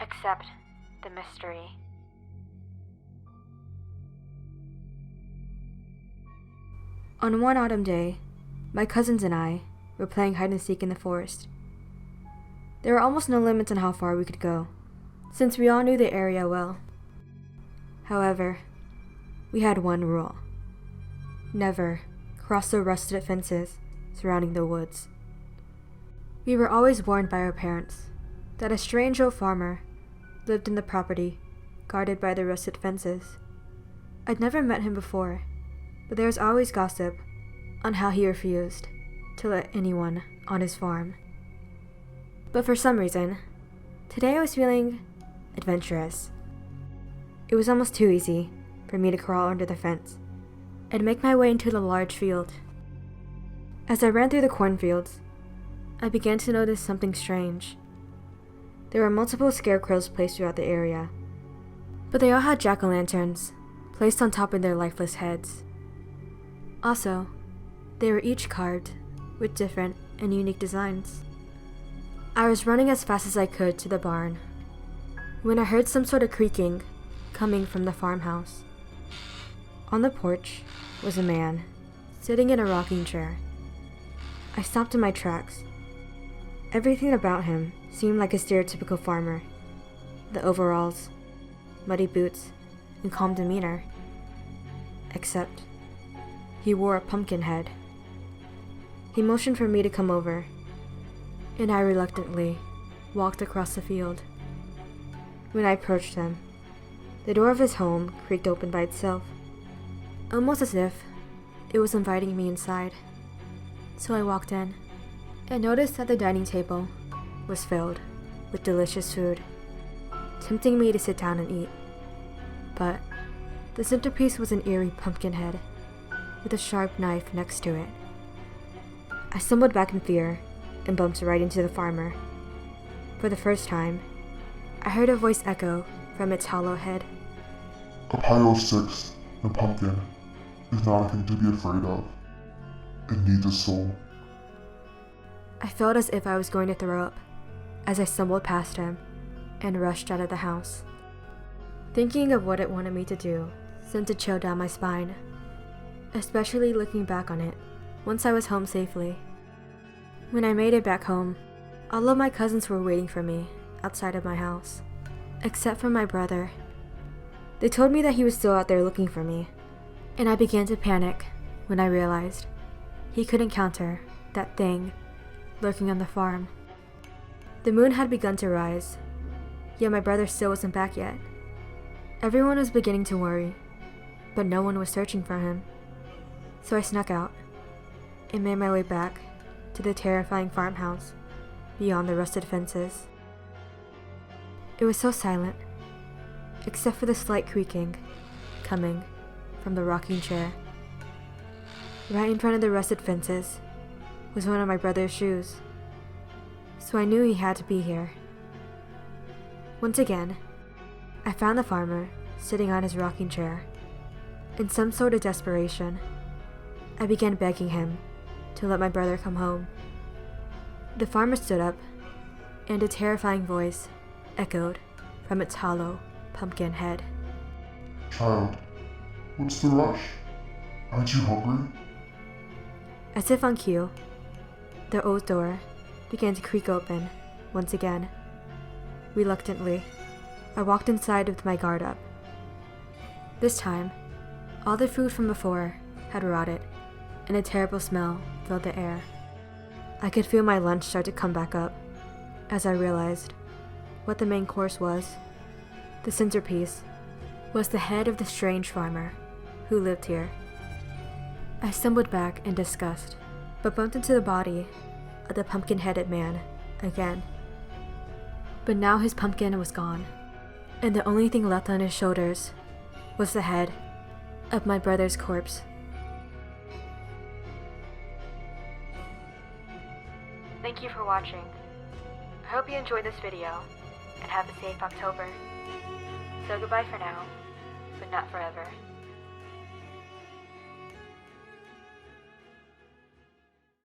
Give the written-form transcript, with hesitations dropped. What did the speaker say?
Except the mystery. On one autumn day, my cousins and I were playing hide and seek in the forest. There were almost no limits on how far we could go, since we all knew the area well. However, we had one rule: never cross the rusted fences surrounding the woods. We were always warned by our parents that a strange old farmer lived in the property guarded by the rusted fences. I'd never met him before, but there was always gossip on how he refused to let anyone on his farm. But for some reason, today I was feeling adventurous. It was almost too easy for me to crawl under the fence and make my way into the large field. As I ran through the cornfields, I began to notice something strange. There were multiple scarecrows placed throughout the area, but they all had jack-o'-lanterns placed on top of their lifeless heads. Also, they were each carved with different and unique designs. I was running as fast as I could to the barn when I heard some sort of creaking coming from the farmhouse. On the porch was a man sitting in a rocking chair. I stopped in my tracks. Everything about him seemed like a stereotypical farmer: the overalls, muddy boots, and calm demeanor. Except he wore a pumpkin head. He motioned for me to come over, and I reluctantly walked across the field. When I approached him, the door of his home creaked open by itself, almost as if it was inviting me inside. So I walked in and noticed that the dining table was filled with delicious food, tempting me to sit down and eat. But the centerpiece was an eerie pumpkin head with a sharp knife next to it. I stumbled back in fear and bumped right into the farmer. For the first time, I heard a voice echo from its hollow head. A pile of sticks and pumpkin is not a thing to be afraid of. It needs a soul. I felt as if I was going to throw up as I stumbled past him and rushed out of the house. Thinking of what it wanted me to do sent a chill down my spine, especially looking back on it once I was home safely. When I made it back home, all of my cousins were waiting for me outside of my house, except for my brother. They told me that he was still out there looking for me, and I began to panic when I realized he couldn't counter that thing lurking on the farm. The moon had begun to rise, yet my brother still wasn't back yet. Everyone was beginning to worry, but no one was searching for him. So I snuck out and made my way back to the terrifying farmhouse beyond the rusted fences. It was so silent, except for the slight creaking coming from the rocking chair. Right in front of the rusted fences was one of my brother's shoes, so I knew he had to be here. Once again, I found the farmer sitting on his rocking chair. In some sort of desperation, I began begging him to let my brother come home. The farmer stood up, and a terrifying voice echoed from its hollow pumpkin head. Child, what's the rush? Aren't you hungry? As if on cue, the old door began to creak open once again. Reluctantly, I walked inside with my guard up. This time, all the food from before had rotted, and a terrible smell filled the air. I could feel my lunch start to come back up as I realized what the main course was. The centerpiece was the head of the strange farmer who lived here. I stumbled back in disgust, but bumped into the body of the pumpkin-headed man again. But now his pumpkin was gone, and the only thing left on his shoulders was the head of my brother's corpse. Thank you for watching. I hope you enjoyed this video, and have a safe October. So goodbye for now, but not forever.